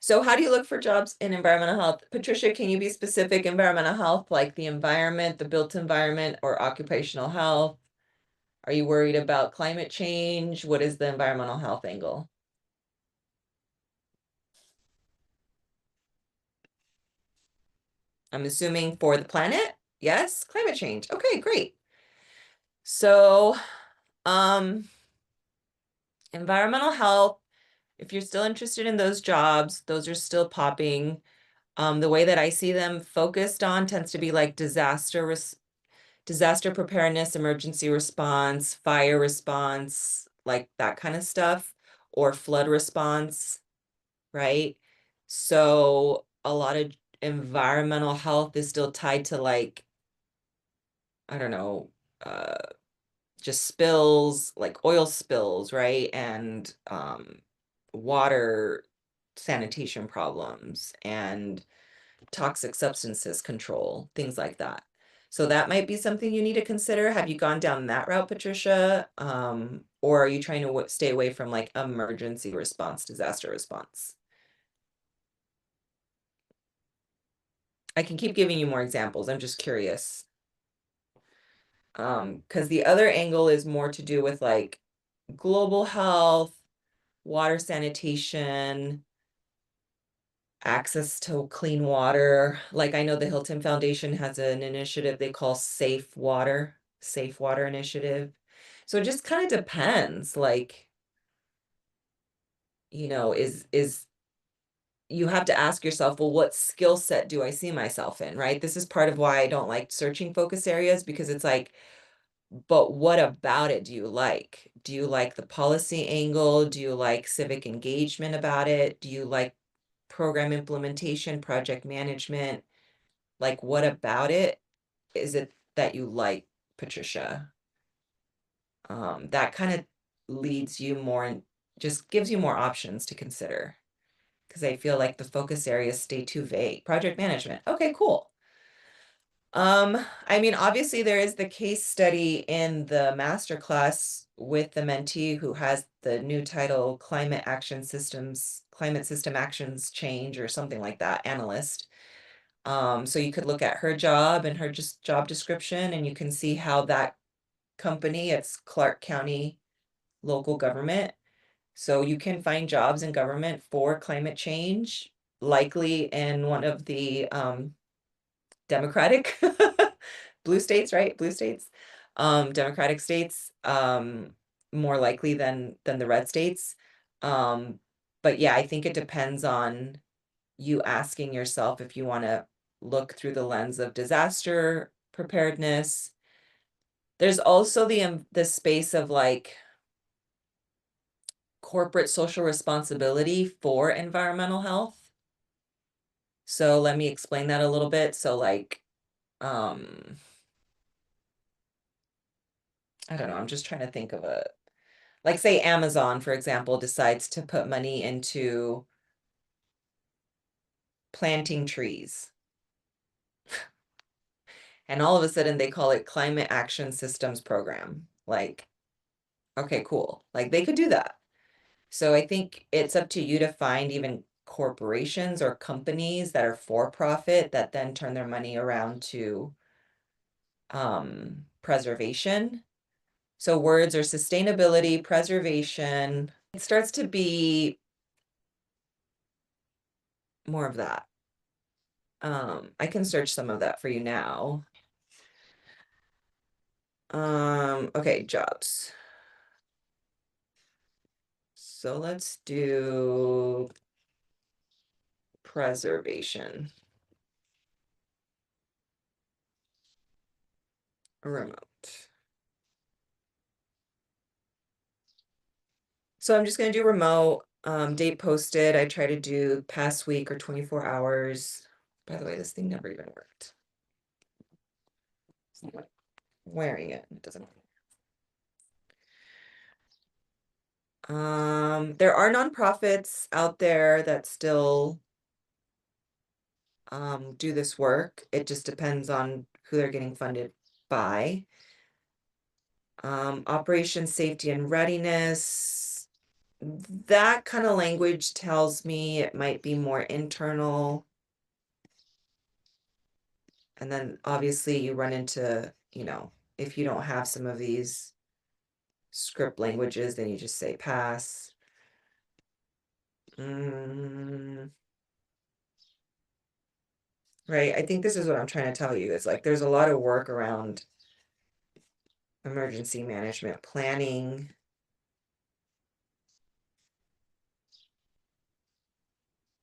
So how do you look for jobs in environmental health? Patricia, can you be specific? Environmental health, like the environment, the built environment, or occupational health? Are you worried about climate change? What is the environmental health angle? I'm assuming for the planet? Yes, climate change. Okay, great. So, um, environmental health, if you're still interested in those jobs, those are still popping. The way that I see them focused on tends to be like disaster preparedness, emergency response, fire response, like that kind of stuff, or flood response, right? So a lot of environmental health is still tied to like, I don't know, uh, just spills, like oil spills, right? And water sanitation problems and toxic substances control, things like that. So that might be something you need to consider. Have you gone down that route, Patricia? Or are you trying to stay away from like emergency response, disaster response? I can keep giving you more examples. I'm just curious. Because the other angle is more to do with like global health, water sanitation, access to clean water. Like I know the Hilton Foundation has an initiative they call Safe Water Initiative. So it just kind of depends, like, is you have to ask yourself, well, what skill set do I see myself in, right? This is part of why I don't like searching focus areas because it's like, but what about it do you like? Do you like the policy angle? Do you like civic engagement about it? Do you like program implementation, project management? Like, what about it is it that you like, Patricia? That kind of leads you more and just gives you more options to consider. Because I feel like the focus areas stay too vague. Project management. Okay, cool. I mean, obviously there is the case study in the masterclass with the mentee who has the new title Climate System Actions Change or something like that, analyst. So you could look at her job and her just job description, and you can see how that company, it's Clark County local government. So you can find jobs in government for climate change, likely in one of the Democratic blue states, right? Blue states, Democratic states, more likely than the red states. Um, but yeah, I think it depends on you asking yourself if you want to look through the lens of disaster preparedness. There's also the space of like corporate social responsibility for environmental health. So let me explain that a little bit. So like, I don't know, I'm just trying to think of like say Amazon, for example, decides to put money into planting trees. And all of a sudden they call it Climate Action Systems Program. Like, okay, cool. Like they could do that. So I think it's up to you to find even corporations or companies that are for profit that then turn their money around to preservation. So words are sustainability, preservation. It starts to be more of that. I can search some of that for you now. Okay, jobs. So let's do preservation. Remote. So I'm just gonna do remote, date posted. I try to do past week or 24 hours. By the way, this thing never even worked. It's not wearing it, it doesn't. There are nonprofits out there that still do this work. It just depends on who they're getting funded by. Operation safety and readiness. that kind of language tells me it might be more internal. And then obviously you run into, if you don't have some of these script languages, then you just say pass. Right. I think this is what I'm trying to tell you. It's like there's a lot of work around emergency management planning.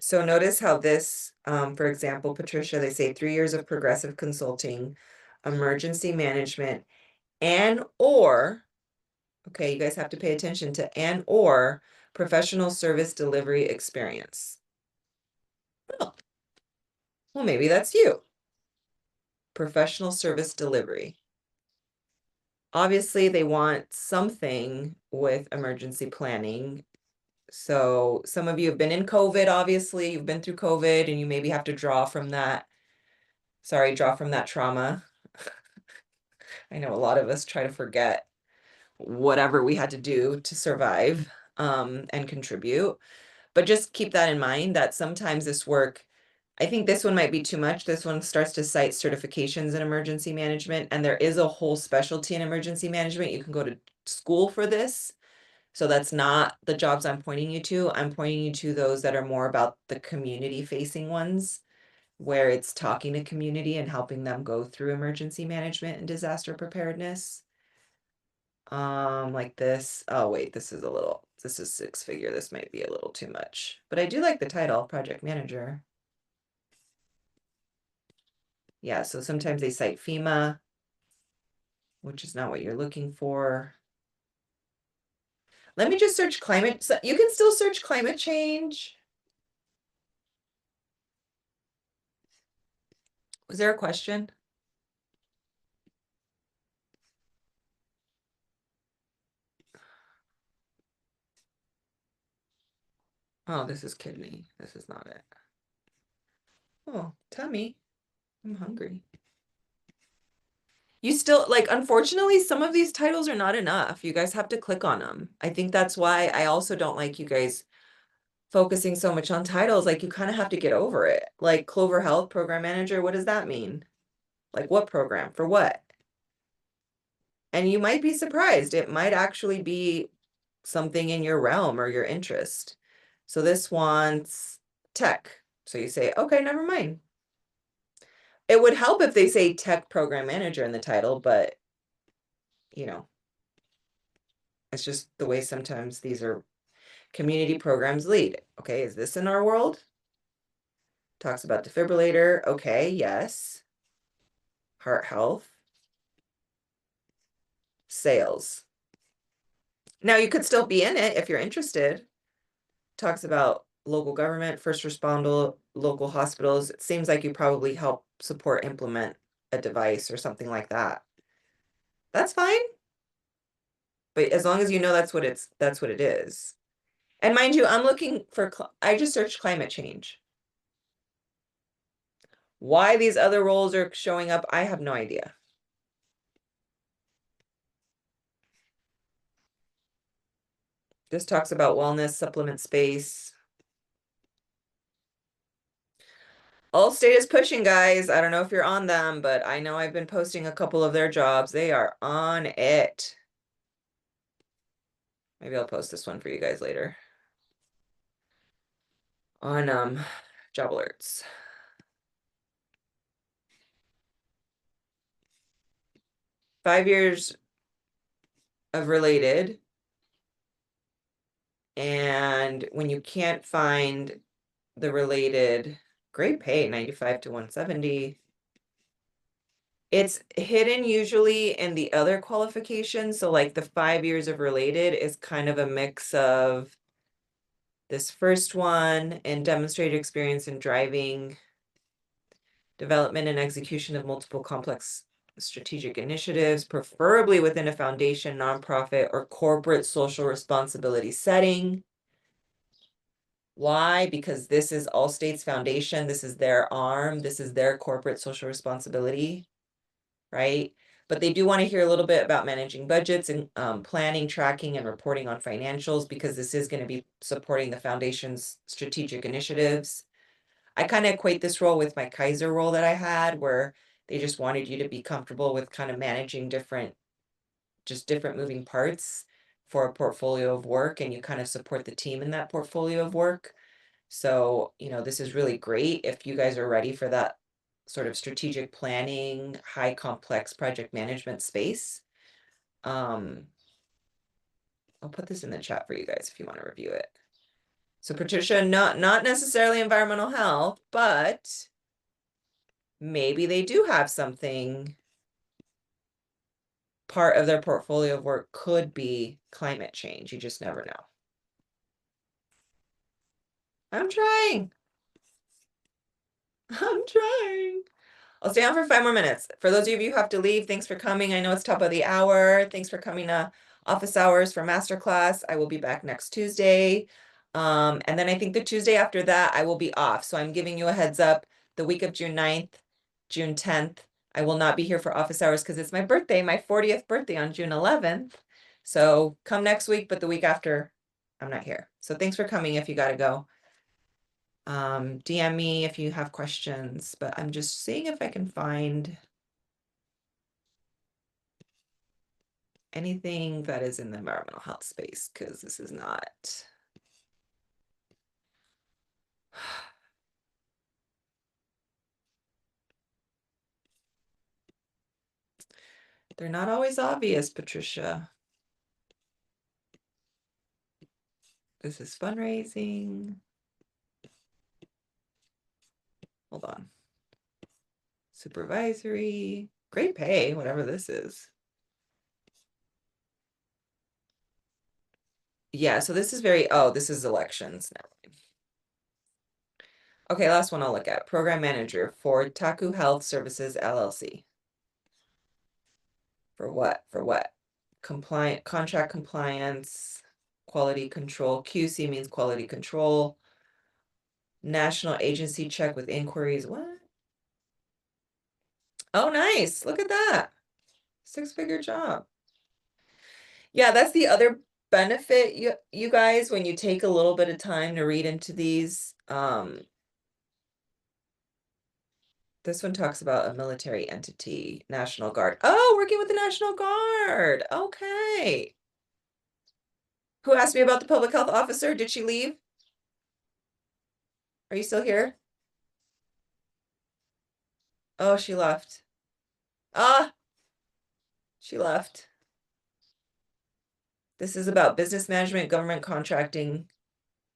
So notice how this, for example, Patricia, they say 3 years of progressive consulting, emergency management, and or, okay, you guys have to pay attention to and or professional service delivery experience. Oh, well, maybe that's you. Professional service delivery. Obviously, they want something with emergency planning. So some of you have been in COVID, obviously, you've been through COVID and you maybe have to draw from that. Sorry, draw from that trauma. I know a lot of us try to forget whatever we had to do to survive and contribute. But just keep that in mind that sometimes this work, I think this one might be too much. This one starts to cite certifications in emergency management, and there is a whole specialty in emergency management. You can go to school for this. So that's not the jobs I'm pointing you to. I'm pointing you to those that are more about the community facing ones, where it's talking to community and helping them go through emergency management and disaster preparedness. Like this. Oh, wait, this is 6-figure. This might be a little too much, but I do like the title, project manager. Yeah, so sometimes they cite FEMA, which is not what you're looking for. Let me just search climate. So you can still search climate change. Was there a question? Oh, this is kidney. This is not it. Oh, tummy. I'm hungry. You still, like, unfortunately, some of these titles are not enough. You guys have to click on them. I think that's why I also don't like you guys focusing so much on titles. Like, you kind of have to get over it. Like, Clover Health Program Manager, what does that mean? Like, what program? For what? And you might be surprised. It might actually be something in your realm or your interest. So this wants tech. So you say, okay, never mind. It would help if they say tech program manager in the title, but it's just the way sometimes these are community programs lead. Okay, is this in our world? Talks about defibrillator. Okay, yes. Heart health. Sales. Now you could still be in it if you're interested. Talks about local government, first responder, local hospitals. It seems like you probably help support implement a device or something like that. That's fine. But as long as you know that's what it is. And mind you, I'm looking for, I just searched climate change. Why these other roles are showing up, I have no idea. This talks about wellness, supplement space. Allstate is pushing, guys. I don't know if you're on them, but I know I've been posting a couple of their jobs. They are on it. Maybe I'll post this one for you guys later. On job alerts. Five years of related. And when you can't find the related, great pay, 95 to 170. It's hidden usually in the other qualifications. So like the 5 years of related is kind of a mix of this first one and demonstrated experience in driving development and execution of multiple complex strategic initiatives, preferably within a foundation, nonprofit, or corporate social responsibility setting. Why? Because this is Allstate's foundation. This is their arm. This is their corporate social responsibility, right? but they do want to hear a little bit about managing budgets and planning, tracking, and reporting on financials, because this is going to be supporting the foundation's strategic initiatives. I kind of equate this role with my Kaiser role that I had, where they just wanted you to be comfortable with kind of managing different moving parts for a portfolio of work, and you kind of support the team in that portfolio of work. So, this is really great if you guys are ready for that sort of strategic planning, high complex project management space. I'll put this in the chat for you guys if you want to review it. So Patricia, not necessarily environmental health, but maybe they do have something. Part of their portfolio of work could be climate change. You just never know. I'm trying. I'll stay on for 5 more minutes. For those of you who have to leave, thanks for coming. I know it's top of the hour. Thanks for coming to office hours for masterclass. I will be back next Tuesday. And then I think the Tuesday after that, I will be off. So I'm giving you a heads up. The week of June 9th, June 10th, I will not be here for office hours because it's my birthday, my 40th birthday on June 11th. So come next week, but the week after, I'm not here. So thanks for coming if you got to go. DM me if you have questions, but I'm just seeing if I can find anything that is in the environmental health space, because this is not. They're not always obvious, Patricia. This is fundraising. Hold on. Supervisory. Great pay, whatever this is. Yeah, so this is this is elections now. Okay, last one I'll look at. Program manager for Taku Health Services, LLC. For what? Contract compliance, quality control. QC means quality control. National agency check with inquiries. What? Oh, nice. Look at that. 6-figure job. Yeah, that's the other benefit, you guys, when you take a little bit of time to read into these. This one talks about a military entity, National Guard. Oh, working with the National Guard. Okay. Who asked me about the public health officer? Did she leave? Are you still here? Oh, she left. Ah, she left. This is about business management, government contracting.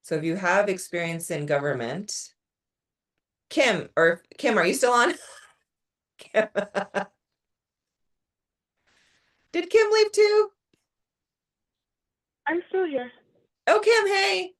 So if you have experience in government, Kim, are you still on? Kim. Did Kim leave too? I'm still here. Oh, Kim, hey.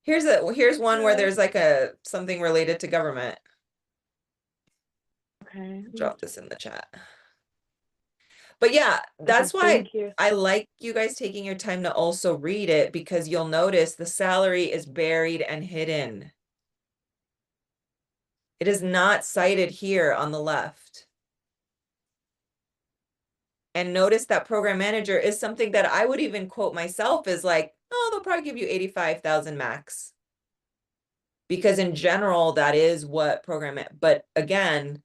Here's one where there's like something related to government. Okay. Drop this in the chat. But yeah, that's why I like you guys taking your time to also read it, because you'll notice the salary is buried and hidden. It is not cited here on the left. And notice that program manager is something that I would even quote myself as like, oh, they'll probably give you 85,000 max. Because in general, that is what program, but again,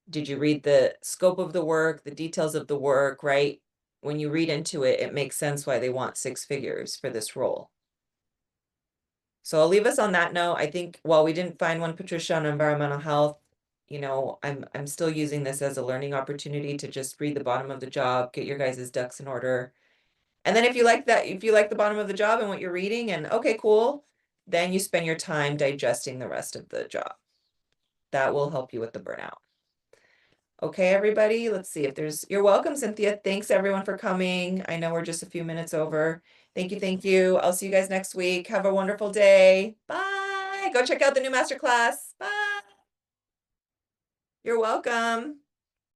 did you read the scope of the work, the details of the work, right? When you read into it, it makes sense why they want 6 figures for this role. So I'll leave us on that note. I think while we didn't find one, Patricia, on environmental health, I'm still using this as a learning opportunity to just read the bottom of the job, get your guys' ducks in order. And then if you like the bottom of the job and what you're reading, and okay, cool, then you spend your time digesting the rest of the job. That will help you with the burnout. Okay, everybody, let's see if you're welcome, Cynthia. Thanks everyone for coming. I know we're just a few minutes over. Thank you. I'll see you guys next week. Have a wonderful day. Bye. Go check out the new masterclass. Bye. You're welcome.